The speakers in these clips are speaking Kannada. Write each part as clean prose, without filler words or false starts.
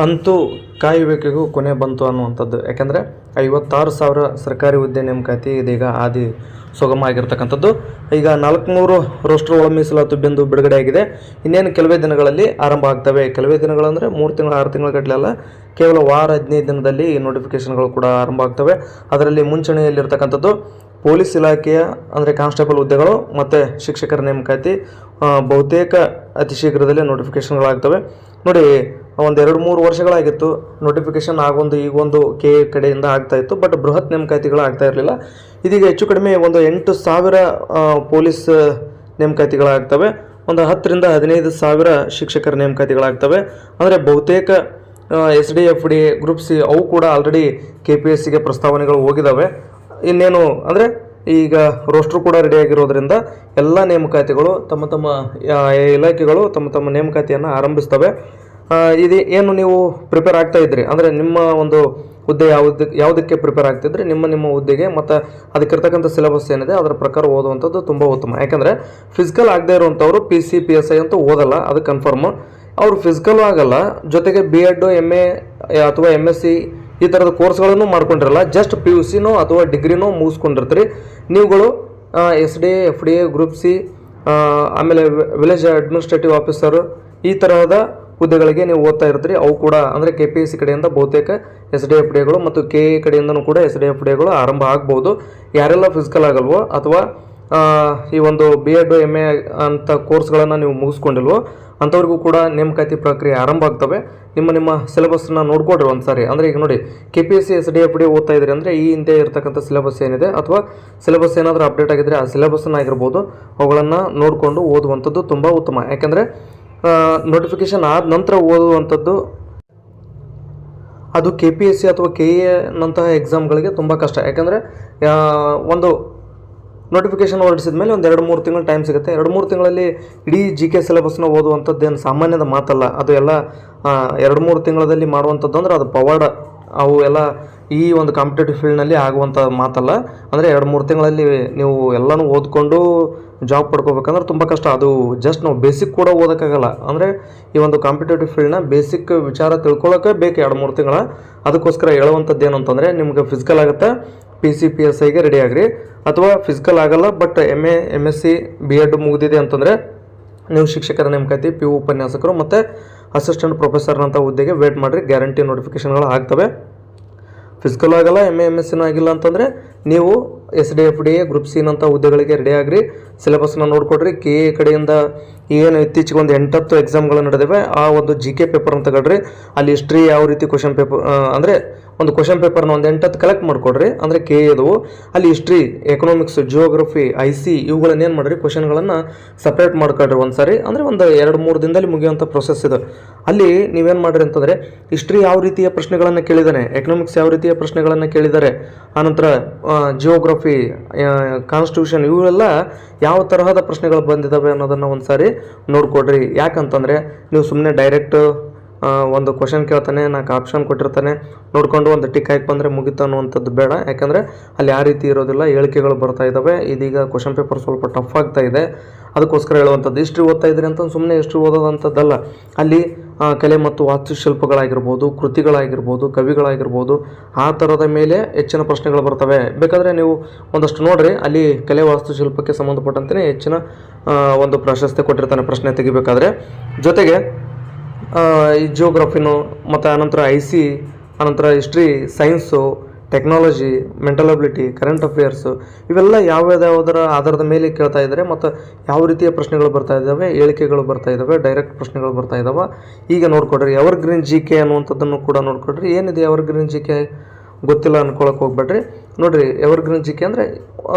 ಅಂತೂ ಕಾಯುವಿಕೆಗೂ ಕೊನೆ ಬಂತು ಅನ್ನುವಂಥದ್ದು. ಯಾಕೆಂದರೆ 56,000 ಸರ್ಕಾರಿ ಹುದ್ದೆ ನೇಮಕಾತಿ ಇದೀಗ ಆದಿ ಸುಗಮ ಆಗಿರ್ತಕ್ಕಂಥದ್ದು. ಈಗ 400 ರೋಸ್ಟರ್ ಒಳ ಮೀಸಲಾತಿ ಬಿಂದು ಬಿಡುಗಡೆ ಆಗಿದೆ. ಇನ್ನೇನು ಕೆಲವೇ ದಿನಗಳಲ್ಲಿ ಆರಂಭ ಆಗ್ತವೆ. ಕೆಲವೇ ದಿನಗಳಂದರೆ 3 ತಿಂಗಳು 6 ತಿಂಗಳ ಗಟ್ಟಲೆ ಅಲ್ಲ, ಕೇವಲ ವಾರ 15 ದಿನದಲ್ಲಿ ಈ ನೋಟಿಫಿಕೇಷನ್ಗಳು ಕೂಡ ಆರಂಭ ಆಗ್ತವೆ. ಅದರಲ್ಲಿ ಮುಂಚೂಣಿಯಲ್ಲಿರ್ತಕ್ಕಂಥದ್ದು ಪೊಲೀಸ್ ಇಲಾಖೆಯ ಅಂದರೆ ಕಾನ್ಸ್ಟೇಬಲ್ ಹುದ್ದೆಗಳು ಮತ್ತು ಶಿಕ್ಷಕರ ನೇಮಕಾತಿ ಬಹುತೇಕ ಅತಿ ಶೀಘ್ರದಲ್ಲೇ ನೋಟಿಫಿಕೇಷನ್ಗಳಾಗ್ತವೆ. ನೋಡಿ, ಒಂದು 2-3 ವರ್ಷಗಳಾಗಿತ್ತು ನೋಟಿಫಿಕೇಷನ್ ಈಗೊಂದು ಕೆ ಕಡೆಯಿಂದ ಆಗ್ತಾಯಿತ್ತು, ಬಟ್ ಬೃಹತ್ ನೇಮಕಾತಿಗಳು ಆಗ್ತಾ ಇರಲಿಲ್ಲ. ಇದೀಗ ಹೆಚ್ಚು ಕಡಿಮೆ ಒಂದು 8,000 ಪೊಲೀಸ್ ನೇಮಕಾತಿಗಳಾಗ್ತವೆ, ಒಂದು 10ರಿಂದ 15,000 ಶಿಕ್ಷಕರ ನೇಮಕಾತಿಗಳಾಗ್ತವೆ. ಅಂದರೆ ಬಹುತೇಕ SDFD ಗ್ರೂಪ್ ಸಿ ಅವು ಕೂಡ ಆಲ್ರೆಡಿ KPSCಗೆ ಪ್ರಸ್ತಾವನೆಗಳು ಹೋಗಿದ್ದಾವೆ. ಇನ್ನೇನು ಅಂದರೆ ಈಗ ರೋಸ್ಟ್ರು ಕೂಡ ರೆಡಿಯಾಗಿರೋದ್ರಿಂದ ಎಲ್ಲ ನೇಮಕಾತಿಗಳು ತಮ್ಮ ಇಲಾಖೆಗಳು ತಮ್ಮ ನೇಮಕಾತಿಯನ್ನು ಆರಂಭಿಸ್ತವೆ. ಇದು ಏನು ನೀವು ಪ್ರಿಪೇರ್ ಆಗ್ತಾ ಇದ್ರಿ ಅಂದರೆ ನಿಮ್ಮ ಒಂದು ಹುದ್ದೆ ಯಾವುದಕ್ಕೆ ಪ್ರಿಪೇರ್ ಆಗ್ತಿದ್ರಿ, ನಿಮ್ಮ ಹುದ್ದೆಗೆ ಮತ್ತು ಅದಕ್ಕಿರ್ತಕ್ಕಂಥ ಸಿಲೆಬಸ್ ಏನಿದೆ ಅದರ ಪ್ರಕಾರ ಓದುವಂಥದ್ದು ತುಂಬ ಉತ್ತಮ. ಯಾಕಂದರೆ ಫಿಸಿಕಲ್ ಆಗದೆ ಇರುವಂಥವ್ರು PC PSI ಅಂತೂ ಓದಲ್ಲ, ಅದು ಕನ್ಫರ್ಮು. ಅವರು ಫಿಸಿಕಲ್ಲು ಆಗಲ್ಲ, ಜೊತೆಗೆ B.Ed MA ಅಥವಾ MSc ಈ ಥರದ ಕೋರ್ಸ್ಗಳನ್ನು ಮಾಡ್ಕೊಂಡಿರಲ್ಲ, ಜಸ್ಟ್ PUCನೋ ಅಥವಾ ಡಿಗ್ರಿನೋ ಮುಗಿಸ್ಕೊಂಡಿರ್ತೀರಿ. ನೀವುಗಳು SDA ಗ್ರೂಪ್ ಸಿ ಆಮೇಲೆ ವಿಲೇಜ್ ಅಡ್ಮಿನಿಸ್ಟ್ರೇಟಿವ್ ಆಫೀಸರು ಈ ತರಹದ ಹುದ್ದೆಗಳಿಗೆ ನೀವು ಓದ್ತಾ ಇರ್ತೀರಿ. ಅವು ಕೂಡ ಅಂದರೆ KPSC ಕಡೆಯಿಂದ ಬಹುತೇಕ SDFDಗಳು ಮತ್ತು KA ಕಡೆಯಿಂದನೂ ಕೂಡ SDFDಗಳು ಆರಂಭ ಆಗ್ಬೋದು. ಯಾರೆಲ್ಲ ಫಿಸಿಕಲ್ ಆಗಲ್ವೋ ಅಥವಾ ಈ ಒಂದು B.Ed MA ಅಂತ ಕೋರ್ಸ್ಗಳನ್ನು ನೀವು ಮುಗಿಸ್ಕೊಂಡಿಲ್ವೋ ಅಂಥವ್ರಿಗೂ ಕೂಡ ನೇಮಕಾತಿ ಪ್ರಕ್ರಿಯೆ ಆರಂಭ ಆಗ್ತವೆ. ನಿಮ್ಮ ಸಿಲೆಬಸ್ನ ನೋಡ್ಕೊಡ್ರಿ ಒಂದು ಸಾರಿ. ಅಂದರೆ ಈಗ ನೋಡಿ, KPSC SDFD ಓದ್ತಾ ಇದ್ರಿ ಅಂದರೆ ಈ ಹಿಂದೆ ಇರತಕ್ಕಂಥ ಸಿಲೆಬಸ್ ಏನಿದೆ ಅಥವಾ ಸಿಲೆಬಸ್ ಏನಾದರೂ ಅಪ್ಡೇಟ್ ಆಗಿದ್ದರೆ ಆ ಸಿಲೆಬಸ್ನಾಗಿರ್ಬೋದು ಅವುಗಳನ್ನು ನೋಡಿಕೊಂಡು ಓದುವಂಥದ್ದು ತುಂಬ ಉತ್ತಮ. ಯಾಕೆಂದರೆ ನೋಟಿಫಿಕೇಷನ್ ಆದ ನಂತರ ಓದುವಂಥದ್ದು ಅದು KPSC ಅಥವಾ KA ನಂತಹ ಎಕ್ಸಾಮ್ಗಳಿಗೆ ತುಂಬ ಕಷ್ಟ. ಯಾಕೆಂದರೆ ಒಂದು ನೋಟಿಫಿಕೇಷನ್ ಹೊರಡಿಸಿದ ಮೇಲೆ ಒಂದು 2-3 ತಿಂಗಳು ಟೈಮ್ ಸಿಗುತ್ತೆ. 2-3 ತಿಂಗಳಲ್ಲಿ ಇಡೀ GK ಸಿಲೆಬಸ್ನ ಓದುವಂಥದ್ದು ಏನು ಸಾಮಾನ್ಯದ ಮಾತಲ್ಲ. ಅದು ಎಲ್ಲ 2-3 ತಿಂಗಳಲ್ಲಿ ಮಾಡುವಂಥದ್ದು ಅಂದರೆ ಅದು ಪವಾಡ. ಅವು ಎಲ್ಲ ಈ ಒಂದು ಕಾಂಪಿಟೇಟಿವ್ ಫೀಲ್ಡ್ನಲ್ಲಿ ಆಗುವಂಥ ಮಾತಲ್ಲ. ಅಂದರೆ 2-3 ತಿಂಗಳಲ್ಲಿ ನೀವು ಎಲ್ಲನೂ ಓದ್ಕೊಂಡು ಜಾಬ್ ಪಡ್ಕೋಬೇಕಂದ್ರೆ ತುಂಬ ಕಷ್ಟ. ಅದು ಜಸ್ಟ್ ನಾವು ಬೇಸಿಕ್ ಕೂಡ ಓದೋಕ್ಕಾಗಲ್ಲ. ಅಂದರೆ ಈ ಒಂದು ಕಾಂಪಿಟೇಟಿವ್ ಫೀಲ್ಡ್ನ ಬೇಸಿಕ್ ವಿಚಾರ ತಿಳ್ಕೊಳ್ಳೋಕೆ ಬೇಕು 2-3 ತಿಂಗಳ. ಅದಕ್ಕೋಸ್ಕರ ಹೇಳುವಂಥದ್ದು ಏನು ಅಂತಂದರೆ, ನಿಮ್ಗೆ ಫಿಸಿಕಲ್ ಆಗುತ್ತೆ PC PSIಗೆ ರೆಡಿ ಆಗಿರಿ, ಅಥವಾ ಫಿಸಿಕಲ್ ಆಗಲ್ಲ ಬಟ್ MA MSc B.Ed ಮುಗಿದಿದೆ ಅಂತಂದರೆ ನೀವು ಶಿಕ್ಷಕರ ನೇಮಕಾತಿ PU ಉಪನ್ಯಾಸಕರು ಮತ್ತು ಅಸಿಸ್ಟೆಂಟ್ ಪ್ರೊಫೆಸರ್ನಂಥ ಹುದ್ದೆಗೆ ವೇಟ್ ಮಾಡಿರಿ, ಗ್ಯಾರಂಟಿ ನೋಟಿಫಿಕೇಷನ್ಗಳು ಆಗ್ತವೆ. ಫಿಸಿಕಲ್ ಆಗಲ್ಲ, MA MScನೂ ಆಗಿಲ್ಲ ಅಂತಂದರೆ ನೀವು SDFD ಗ್ರೂಪ್ ಸಿ ನಂಥ ಹುದ್ದೆಗಳಿಗೆ ರೆಡಿ ಆಗಿರಿ. ಸಿಲೆಬಸ್ನ ನೋಡ್ಕೊಡ್ರಿ. KA ಕಡೆಯಿಂದ ಏನು ಇತ್ತೀಚೆಗೆ ಒಂದು 8-10 ಎಕ್ಸಾಮ್ಗಳು ನಡೆದಿವೆ, ಆ ಒಂದು GK ಪೇಪರ್ ಅಂತ ತಗೊಳ್ರಿ. ಅಲ್ಲಿ ಹಿಸ್ಟ್ರಿ ಯಾವ ರೀತಿ ಕ್ವಶನ್ ಪೇಪರ್ ಅಂದರೆ ಒಂದು ಕ್ವಶನ್ ಪೇಪರ್ನ ಒಂದು 8-10 ಕಲೆಕ್ಟ್ ಮಾಡಿಕೊಡ್ರಿ. ಅಂದರೆ KAದು ಅಲ್ಲಿ ಹಿಸ್ಟ್ರಿ, ಎಕನಾಮಿಕ್ಸ್, ಜಿಯೋಗ್ರಫಿ, IC ಇವುಗಳನ್ನ ಏನು ಮಾಡಿರಿ, ಕ್ವಶನ್ಗಳನ್ನು ಸಪ್ರೇಟ್ ಮಾಡ್ಕೊಳ್ರಿ ಒಂದು ಸಾರಿ. ಅಂದರೆ ಒಂದು 2-3 ದಿನದಲ್ಲಿ ಮುಗಿಯುವಂಥ ಪ್ರೊಸೆಸ್ ಇದು. ಅಲ್ಲಿ ನೀವೇನು ಮಾಡಿರಿ ಅಂತಂದರೆ, ಹಿಸ್ಟ್ರಿ ಯಾವ ರೀತಿಯ ಪ್ರಶ್ನೆಗಳನ್ನು ಕೇಳಿದ್ದಾನೆ, ಎಕನಾಮಿಕ್ಸ್ ಯಾವ ರೀತಿಯ ಪ್ರಶ್ನೆಗಳನ್ನು ಕೇಳಿದ್ದಾರೆ, ಆನಂತರ ಜಿಯೋಗ್ರಫಿ, ಕಾನ್ಸ್ಟಿಟ್ಯೂಷನ್ ಇವೆಲ್ಲ ಯಾವ ತರಹದ ಪ್ರಶ್ನೆಗಳು ಬಂದಿದ್ದಾವೆ ಅನ್ನೋದನ್ನು ಒಂದು ಸಾರಿ ನೋಡ್ಕೊಡ್ರಿ. ಯಾಕಂತಂದರೆ ನೀವು ಸುಮ್ಮನೆ ಡೈರೆಕ್ಟ್ ಒಂದು ಕ್ವಶನ್ ಕೇಳ್ತಾನೆ, 4 ಆಪ್ಷನ್ ಕೊಟ್ಟಿರ್ತಾನೆ, ನೋಡಿಕೊಂಡು ಒಂದು ಟಿಕ್ ಹಾಕಿ ಬಂದರೆ ಮುಗಿತು ಅನ್ನುವಂಥದ್ದು ಬೇಡ. ಯಾಕಂದರೆ ಅಲ್ಲಿ ಆ ರೀತಿ ಇರೋದಿಲ್ಲ, ಹೇಳಿಕೆಗಳು ಬರ್ತಾ ಇದ್ದಾವೆ. ಇದೀಗ ಕ್ವಶನ್ ಪೇಪರ್ ಸ್ವಲ್ಪ ಟಫ್ ಆಗ್ತಾ ಇದೆ, ಅದಕ್ಕೋಸ್ಕರ ಹೇಳುವಂಥದ್ದು. ಹಿಸ್ಟ್ರಿ ಓದ್ತಾ ಇದ್ರಿ ಅಂತ ಸುಮ್ಮನೆ ಹಿಸ್ಟ್ರಿ ಓದೋದಂಥದ್ದಲ್ಲ. ಅಲ್ಲಿ ಕಲೆ ಮತ್ತು ವಾಸ್ತುಶಿಲ್ಪಗಳಾಗಿರ್ಬೋದು, ಕೃತಿಗಳಾಗಿರ್ಬೋದು, ಕವಿಗಳಾಗಿರ್ಬೋದು, ಆ ಥರದ ಮೇಲೆ ಹೆಚ್ಚಿನ ಪ್ರಶ್ನೆಗಳು ಬರ್ತವೆ. ಬೇಕಾದರೆ ನೀವು ಒಂದಷ್ಟು ನೋಡಿರಿ, ಅಲ್ಲಿ ಕಲೆ ವಾಸ್ತುಶಿಲ್ಪಕ್ಕೆ ಸಂಬಂಧಪಟ್ಟಂತೆ ಹೆಚ್ಚಿನ ಒಂದು ಪ್ರಶಸ್ತಿ ಕೊಟ್ಟಿರ್ತಾನೆ ಪ್ರಶ್ನೆ ತೆಗಿಬೇಕಾದ್ರೆ. ಜೊತೆಗೆ ಈ ಜಿಯೋಗ್ರಫಿನೂ ಮತ್ತು ಆನಂತರ IC, ಆನಂತರ history, science, technology, mental ability, current affairs ಇವೆಲ್ಲ ಯಾವುದರ ಆಧಾರದ ಮೇಲೆ ಕೇಳ್ತಾ ಇದ್ದಾರೆ ಮತ್ತು ಯಾವ ರೀತಿಯ ಪ್ರಶ್ನೆಗಳು ಬರ್ತಾ ಇದ್ದಾವೆ, ಹೇಳಿಕೆಗಳು ಬರ್ತಾ ಇದ್ದಾವೆ, ಡೈರೆಕ್ಟ್ ಪ್ರಶ್ನೆಗಳು ಬರ್ತಾ ಇದ್ದಾವೆ. ಈಗ ನೋಡ್ಕೊಡ್ರಿ. ಎವರ್ಗ್ರೀನ್ GK ಅನ್ನುವಂಥದ್ದನ್ನು ಕೂಡ ನೋಡ್ಕೊಡ್ರಿ. ಏನಿದೆ ಎವರ್ಗ್ರೀನ್ GK ಗೊತ್ತಿಲ್ಲ ಅನ್ಕೊಳಕ್ಕೆ ಹೋಗ್ಬೇಡ್ರಿ. ನೋಡಿರಿ, ಎವರ್ಗ್ರೀನ್ GK ಅಂದರೆ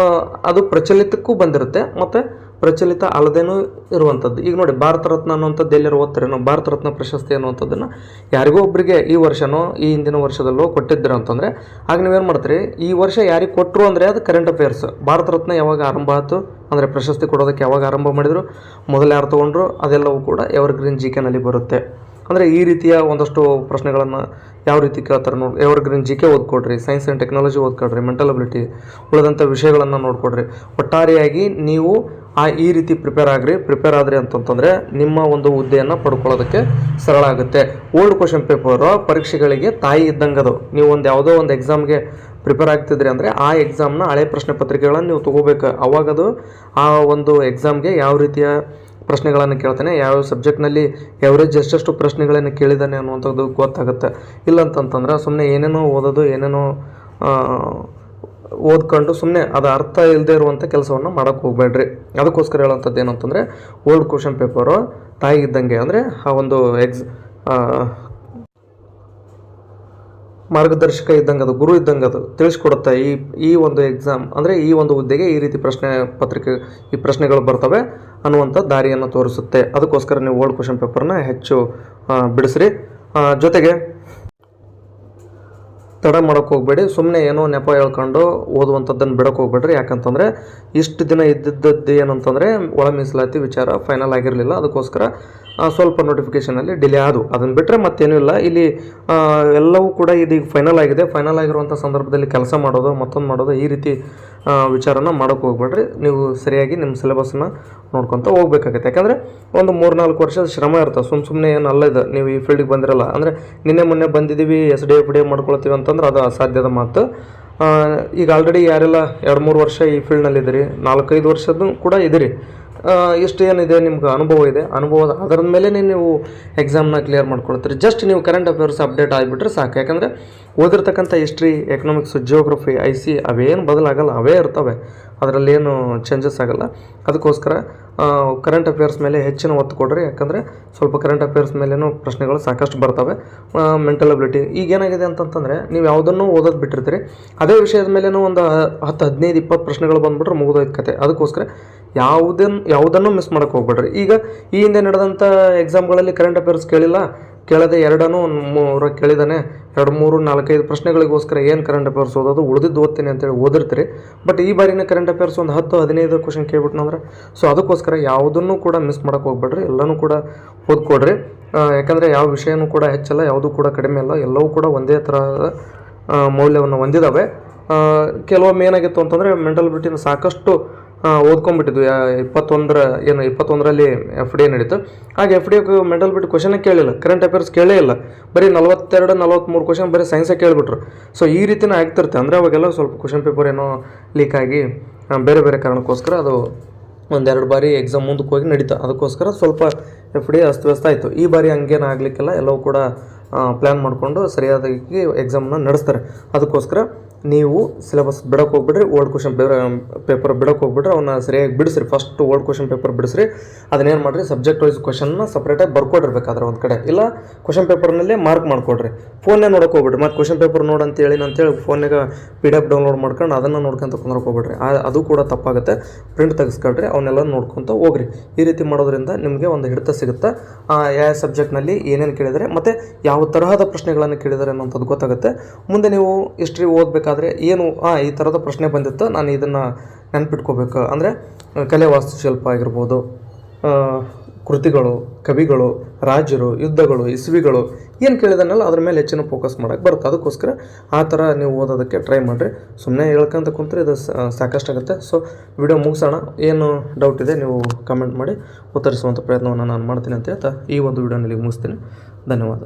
ಅದು ಪ್ರಚಲಿತಕ್ಕೂ ಬಂದಿರುತ್ತೆ ಮತ್ತು ಪ್ರಚಲಿತ ಅಲ್ಲದೇನೂ ಇರುವಂಥದ್ದು. ಈಗ ನೋಡಿ, ಭಾರತ ರತ್ನ ಅನ್ನುವಂಥದ್ದು ಎಲ್ಲರೂ ಓದ್ತಾರೆ. ನಾವು ಭಾರತ ರತ್ನ ಪ್ರಶಸ್ತಿ ಅನ್ನುವಂಥದ್ದನ್ನು ಯಾರಿಗೋ ಒಬ್ಬರಿಗೆ ಈ ವರ್ಷನೋ ಈ ಹಿಂದಿನ ವರ್ಷದಲ್ಲೋ ಕೊಟ್ಟಿದ್ದೀರ ಅಂತಂದರೆ ಆಗ ನೀವೇನು ಮಾಡ್ತೀರಿ, ಈ ವರ್ಷ ಯಾರಿಗೆ ಕೊಟ್ಟರು ಅಂದರೆ ಅದು ಕರೆಂಟ್ ಅಫೇರ್ಸ್. ಭಾರತ ರತ್ನ ಯಾವಾಗ ಆರಂಭ ಆಯಿತು ಅಂದರೆ ಪ್ರಶಸ್ತಿ ಕೊಡೋದಕ್ಕೆ ಯಾವಾಗ ಆರಂಭ ಮಾಡಿದರು, ಮೊದಲು ಯಾರು ತೊಗೊಂಡ್ರು, ಅದೆಲ್ಲವೂ ಕೂಡ ಎವರ್ಗ್ರೀನ್ GKನಲ್ಲಿ ಬರುತ್ತೆ. ಅಂದರೆ ಈ ರೀತಿಯ ಒಂದಷ್ಟು ಪ್ರಶ್ನೆಗಳನ್ನು ಯಾವ ರೀತಿ ಕೇಳ್ತಾರೆ ನೋಡಿ. ಎವರ್ಗ್ರೀನ್ GK ಓದ್ಕೊಡ್ರಿ, ಸೈನ್ಸ್ ಆ್ಯಂಡ್ ಟೆಕ್ನಾಲಜಿ ಓದ್ಕೊಡ್ರಿ, ಮೆಂಟಲ್ ಅಬಿಲಿಟಿ ಉಳಿದಂಥ ವಿಷಯಗಳನ್ನು ನೋಡ್ಕೊಡ್ರಿ. ಒಟ್ಟಾರೆಯಾಗಿ ನೀವು ಈ ರೀತಿ ಪ್ರಿಪೇರ್ ಆಗ್ರಿ ಅಂತಂತಂದರೆ ನಿಮ್ಮ ಒಂದು ಹುದ್ದೆಯನ್ನು ಪಡ್ಕೊಳ್ಳೋದಕ್ಕೆ ಸರಳ ಆಗುತ್ತೆ. ಓಲ್ಡ್ ಕ್ವಶನ್ ಪೇಪರು ಪರೀಕ್ಷೆಗಳಿಗೆ ತಾಯಿ ಇದ್ದಂಗೆ ಅದು. ನೀವು ಯಾವುದೋ ಒಂದು ಎಕ್ಸಾಮ್ಗೆ ಪ್ರಿಪೇರ್ ಆಗ್ತಿದ್ರಿ ಅಂದರೆ ಆ ಎಕ್ಸಾಮ್ನ ಹಳೆ ಪ್ರಶ್ನೆ ಪತ್ರಿಕೆಗಳನ್ನು ನೀವು ತೊಗೋಬೇಕು. ಅವಾಗದು ಆ ಒಂದು ಎಕ್ಸಾಮ್ಗೆ ಯಾವ ರೀತಿಯ ಪ್ರಶ್ನೆಗಳನ್ನು ಕೇಳ್ತಾನೆ, ಯಾವ ಸಬ್ಜೆಕ್ಟ್ನಲ್ಲಿ ಎವರೇಜ್ ಎಷ್ಟೆಷ್ಟು ಪ್ರಶ್ನೆಗಳನ್ನು ಕೇಳಿದ್ದಾನೆ ಅನ್ನುವಂಥದ್ದು ಗೊತ್ತಾಗುತ್ತೆ. ಇಲ್ಲಂತಂತಂದ್ರೆ ಸುಮ್ಮನೆ ಏನೇನೋ ಓದೋದು, ಏನೇನೋ ಓದ್ಕೊಂಡು ಸುಮ್ಮನೆ ಅದು ಅರ್ಥ ಇಲ್ಲದೆ ಇರುವಂಥ ಕೆಲಸವನ್ನು ಮಾಡೋಕ್ಕೆ ಹೋಗಬೇಡ್ರಿ. ಅದಕ್ಕೋಸ್ಕರ ಹೇಳೋಂಥದ್ದು ಏನಂತಂದರೆ ಓಲ್ಡ್ ಕ್ವಶನ್ ಪೇಪರು ತಾಯಿ ಇದ್ದಂಗೆ, ಅಂದರೆ ಆ ಒಂದು ಮಾರ್ಗದರ್ಶಕ ಇದ್ದಂಗೆ, ಅದು ಗುರು ಇದ್ದಂಗೆ, ಅದು ತಿಳಿಸ್ಕೊಡುತ್ತೆ ಈ ಒಂದು ಎಕ್ಸಾಮ್ ಅಂದರೆ ಈ ಒಂದು ಹುದ್ದೆಗೆ ಈ ರೀತಿ ಈ ಪ್ರಶ್ನೆಗಳು ಬರ್ತವೆ ಅನ್ನುವಂಥ ದಾರಿಯನ್ನು ತೋರಿಸುತ್ತೆ. ಅದಕ್ಕೋಸ್ಕರ ನೀವು ಓಲ್ಡ್ ಕ್ವಶನ್ ಪೇಪರ್ನ ಹೆಚ್ಚು ಬಿಡಿಸ್ರಿ. ಜೊತೆಗೆ ತಡ ಮಾಡೋಕ್ಕೆ ಹೋಗಬೇಡಿ. ಸುಮ್ಮನೆ ಏನೋ ನೆಪ ಹೇಳ್ಕೊಂಡು ಓದುವಂಥದ್ದನ್ನು ಬಿಡೋಕ್ಕೆ ಹೋಗ್ಬೇಡ್ರಿ. ಯಾಕಂತಂದರೆ ಇಷ್ಟು ದಿನ ಇದ್ದಿದ್ದದ್ದು ಏನಂತಂದರೆ ಒಳ ಮೀಸಲಾತಿ ವಿಚಾರ ಫೈನಲ್ ಆಗಿರಲಿಲ್ಲ. ಅದಕ್ಕೋಸ್ಕರ ಸ್ವಲ್ಪ ನೋಟಿಫಿಕೇಷನಲ್ಲಿ ಡಿಲೇ ಆದವು. ಅದನ್ನು ಬಿಟ್ಟರೆ ಮತ್ತೇನೂ ಇಲ್ಲ. ಇಲ್ಲಿ ಎಲ್ಲವೂ ಕೂಡ ಇದೀಗ ಫೈನಲ್ ಆಗಿದೆ. ಫೈನಲ್ ಆಗಿರುವಂಥ ಸಂದರ್ಭದಲ್ಲಿ ಕೆಲಸ ಮಾಡೋದು, ಮತ್ತೊಂದು ಮಾಡೋದು, ಈ ರೀತಿ ವಿಚಾರನ ಮಾಡೋಕ್ಕೆ ಹೋಗ್ಬೇಡ್ರಿ. ನೀವು ಸರಿಯಾಗಿ ನಿಮ್ಮ ಸಿಲೆಬಸ್ನ ನೋಡ್ಕೊತ ಹೋಗ್ಬೇಕಾಗತ್ತೆ. ಯಾಕಂದರೆ ಒಂದು 3-4 ವರ್ಷದ ಶ್ರಮ ಇರ್ತದೆ. ಸುಮ್ಮನೆ ಏನು ಅಲ್ಲ ಇದು. ನೀವು ಈ ಫೀಲ್ಡಿಗೆ ಬಂದಿರಲ್ಲ ಅಂದರೆ ನಿನ್ನೆ ಮೊನ್ನೆ ಬಂದಿದ್ದೀವಿ SDF ಮಾಡ್ಕೊಳ್ತೀವಿ ಅಂತಂದ್ರೆ ಅದು ಅಸಾಧ್ಯದ ಮಾತು. ಈಗ ಆಲ್ರೆಡಿ ಯಾರೆಲ್ಲ 2-3 ವರ್ಷ ಈ ಫೀಲ್ಡ್ನಲ್ಲಿದ್ದೀರಿ, 4-5 ವರ್ಷದ್ದು ಕೂಡ ಇದ್ದೀರಿ, ಇಷ್ಟು ಏನಿದೆ ನಿಮ್ಗೆ ಅನುಭವ ಇದೆ. ಅನುಭವದ ಅದರ ಮೇಲೆ ನೀವು ಎಕ್ಸಾಮ್ನ ಕ್ಲಿಯರ್ ಮಾಡ್ಕೊಳ್ತೀರಿ. ಜಸ್ಟ್ ನೀವು ಕರೆಂಟ್ ಅಫೇರ್ಸ್ ಅಪ್ಡೇಟ್ ಆಗಿಬಿಟ್ರೆ ಸಾಕು. ಯಾಕಂದರೆ ಓದಿರ್ತಕ್ಕಂಥ ಹಿಸ್ಟ್ರಿ, ಎಕನಾಮಿಕ್ಸು, ಜಿಯೋಗ್ರಫಿ, IC ಅವೇನು ಬದಲಾಗಲ್ಲ, ಅವೇ ಇರ್ತವೆ. ಅದರಲ್ಲೇನು ಚೇಂಜಸ್ ಆಗಲ್ಲ. ಅದಕ್ಕೋಸ್ಕರ ಕರೆಂಟ್ ಅಫೇರ್ಸ್ ಮೇಲೆ ಹೆಚ್ಚಿನ ಒತ್ತು ಕೊಡ್ರಿ. ಯಾಕಂದರೆ ಸ್ವಲ್ಪ ಕರೆಂಟ್ ಅಫೇರ್ಸ್ ಮೇಲೇನೂ ಪ್ರಶ್ನೆಗಳು ಸಾಕಷ್ಟು ಬರ್ತವೆ. ಮೆಂಟಲ್ ಅಬಿಲಿಟಿ ಈಗೇನಾಗಿದೆ ಅಂತಂತಂದರೆ ನೀವು ಯಾವುದನ್ನು ಓದೋದು ಬಿಟ್ಟಿರ್ತೀರಿ, ಅದೇ ವಿಷಯದ ಮೇಲೇನೂ ಒಂದು 10-15-20 ಪ್ರಶ್ನೆಗಳು ಬಂದುಬಿಟ್ರೆ ಮುಗಿದೋಯ್ತು ಕತೆ. ಅದಕ್ಕೋಸ್ಕರ ಯಾವುದನ್ನು ಮಿಸ್ ಮಾಡೋಕ್ಕೆ ಹೋಗ್ಬೇಡ್ರಿ. ಈಗ ಈ ಹಿಂದೆ ನಡೆದಂಥ ಎಕ್ಸಾಮ್ಗಳಲ್ಲಿ ಕರೆಂಟ್ ಅಫೇರ್ಸ್ ಕೇಳದೆ 2-3 ಕೇಳಿದ್ದಾನೆ. 2-3-4-5 ಪ್ರಶ್ನೆಗಳಿಗೋಸ್ಕರ ಏನು ಕರೆಂಟ್ ಅಫೇರ್ಸ್ ಓದೋದು, ಉಳಿದಿದ್ದು ಓದ್ತೀನಿ ಅಂತೇಳಿ ಓದಿರ್ತೀರಿ. ಬಟ್ ಈ ಬಾರಿನ ಕರೆಂಟ್ ಅಫೇರ್ಸ್ ಒಂದು 10-15 ಕ್ವಶನ್ ಕೇಳ್ಬಿಟ್ನಂದ್ರೆ ಸೊ ಅದಕ್ಕೋಸ್ಕರ ಯಾವುದನ್ನು ಕೂಡ ಮಿಸ್ ಮಾಡೋಕ್ಕೆ ಹೋಗ್ಬೇಡ್ರಿ. ಎಲ್ಲನೂ ಕೂಡ ಓದ್ಕೊಡ್ರಿ. ಯಾಕಂದರೆ ಯಾವ ವಿಷಯನೂ ಕೂಡ ಹೆಚ್ಚಲ್ಲ, ಯಾವುದೂ ಕೂಡ ಕಡಿಮೆ ಅಲ್ಲ, ಎಲ್ಲವೂ ಕೂಡ ಒಂದೇ ಥರದ ಮೌಲ್ಯವನ್ನು ಹೊಂದಿದ್ದಾವೆ. ಕೆಲವೊಮ್ಮೆ ಏನಾಗಿತ್ತು ಅಂತಂದರೆ ಮೆಂಟಲ್ ಅಬಿಲಿಟಿನ ಸಾಕಷ್ಟು ಓದ್ಕೊಂಡ್ಬಿಟ್ಟಿದ್ವಿ. 21ರಲ್ಲಿ FD ನಡೀತು. ಹಾಗೆ FD ಮೆಂಟಲ್ ಅಬಿಲಿಟಿ ಕ್ವಶನೇ ಕೇಳಿಲ್ಲ, ಕರೆಂಟ್ ಅಫೇರ್ಸ್ ಕೇಳೇ ಇಲ್ಲ. ಬರೀ 42-43 ಕ್ವಶನ್ ಬರೀ ಸೈನ್ಸೇ ಕೇಳಿಬಿಟ್ರು. ಸೊ ಈ ರೀತಿನೇ ಆಗ್ತಿರುತ್ತೆ. ಅಂದರೆ ಅವಾಗೆಲ್ಲ ಸ್ವಲ್ಪ ಕ್ವಶನ್ ಪೇಪರ್ ಏನೋ ಲೀಕ್ ಆಗಿ ಬೇರೆ ಬೇರೆ ಕಾರಣಕ್ಕೋಸ್ಕರ ಅದು 1-2 ಬಾರಿ ಎಕ್ಸಾಮ್ ಮುಂದಕ್ಕೆ ಹೋಗಿ ನಡೀತಾ. ಅದಕ್ಕೋಸ್ಕರ ಸ್ವಲ್ಪ FD ಅಸ್ತವ್ಯಸ್ತ ಆಯಿತು. ಈ ಬಾರಿ ಹಂಗೇನು ಆಗಲಿಕ್ಕೆಲ್ಲ, ಎಲ್ಲವೂ ಕೂಡ ಪ್ಲ್ಯಾನ್ ಮಾಡಿಕೊಂಡು ಸರಿಯಾದಾಗಿ ಎಕ್ಸಾಮ್ನ ನಡೆಸ್ತಾರೆ. ಅದಕ್ಕೋಸ್ಕರ ನೀವು ಸಿಲೆಬಸ್ ಬಿಡೋಕ್ಕೆ ಹೋಗ್ಬಿಡ್ರಿ. ಓಲ್ಡ್ ಕ್ವಶನ್ ಪೇಪರ್ ಬಿಡೋಕ್ಕೆ ಹೋಗ್ಬಿಡ್ರಿ. ಅವನ್ನ ಸರಿಯಾಗಿ ಬಿಡಿಸ್ರಿ. ಫಸ್ಟ್ ಓಲ್ಡ್ ಕ್ವಶನ್ ಪೇಪರ್ ಬಿಡಿಸ್ರಿ. ಅದನ್ನೇನು ಮಾಡಿರಿ, ಸಬ್ಜೆಕ್ಟ್ ವೈಸ್ ಕ್ವಶನ್ನ ಸಪ್ರೇಟಾಗಿ ಬರ್ಕೊಡಿರ್ಬೇಕಾದ್ರೆ ಒಂದು ಕಡೆ, ಇಲ್ಲ ಕ್ವಶನ್ ಪೇಪರ್ನಲ್ಲೇ ಮಾರ್ಕ್ ಮಾಡ್ಕೊಡ್ರಿ. ಫೋನ್ನೇ ನೋಡೋಕೆ ಹೋಗ್ಬಿಡ್ರಿ. ಮತ್ತು ಕ್ವಶನ್ ಪೇಪರ್ ನೋಡಂತೇಳಿ ಫೋನ್ನಾಗ PDF ಡೌನ್ಲೋಡ್ ಮಾಡ್ಕೊಂಡು ಅದನ್ನು ನೋಡ್ಕೊಂತ ಕುಂದ್ರಕ್ಕೆ ಹೋಗ್ಬಿಡ್ರಿ. ಅದು ಕೂಡ ತಪ್ಪಾಗುತ್ತೆ. ಪ್ರಿಂಟ್ ತೆಗೆಸ್ಕೊಳ್ರಿ, ಅವನ್ನೆಲ್ಲ ನೋಡ್ಕೊತ ಹೋಗ್ರಿ. ಈ ರೀತಿ ಮಾಡೋದ್ರಿಂದ ನಿಮಗೆ ಒಂದು ಹಿಡಿತ ಸಿಗುತ್ತೆ. ಯಾವ ಸಬ್ಜೆಕ್ಟ್ನಲ್ಲಿ ಏನೇನು ಕೇಳಿದರೆ ಮತ್ತು ಯಾವ ತರಹದ ಪ್ರಶ್ನೆಗಳನ್ನು ಕೇಳಿದರೆ ಅನ್ನೋಂಥದ್ದು ಗೊತ್ತಾಗುತ್ತೆ. ಮುಂದೆ ನೀವು ಹಿಸ್ಟ್ರಿ ಓದಬೇಕಾದ್ರೆ ಏನು ಈ ಥರದ ಪ್ರಶ್ನೆ ಬಂದಿತ್ತು, ನಾನು ಇದನ್ನು ನೆನ್ಪಿಟ್ಕೋಬೇಕು ಅಂದರೆ ಕಲೆ ವಾಸ್ತುಶಿಲ್ಪ ಆಗಿರ್ಬೋದು, ಕೃತಿಗಳು, ಕವಿಗಳು, ರಾಜರು, ಯುದ್ಧಗಳು, ಇಸ್ವಿಗಳು ಏನು ಕೇಳಿದನಲ್ಲ ಅದ್ರ ಮೇಲೆ ಹೆಚ್ಚಿನ ಫೋಕಸ್ ಮಾಡೋಕ್ಕೆ ಬರುತ್ತೆ. ಅದಕ್ಕೋಸ್ಕರ ಆ ಥರ ನೀವು ಓದೋದಕ್ಕೆ ಟ್ರೈ ಮಾಡಿರಿ. ಸುಮ್ಮನೆ ಹೇಳ್ಕೊಂತ ಕುಂತ್ರೆ ಇದು ಸಾಕಷ್ಟಾಗುತ್ತೆ. ಸೊ ವಿಡಿಯೋ ಮುಗಿಸೋಣ. ಏನು ಡೌಟ್ ಇದೆ ನೀವು ಕಮೆಂಟ್ ಮಾಡಿ ಉತ್ತರಿಸುವಂಥ ಪ್ರಯತ್ನವನ್ನು ನಾನು ಮಾಡ್ತೀನಿ ಅಂತ ಹೇಳ್ತಾ ಈ ಒಂದು ವಿಡಿಯೋನಲ್ಲಿ ಮುಗಿಸ್ತೀನಿ. ಧನ್ಯವಾದ.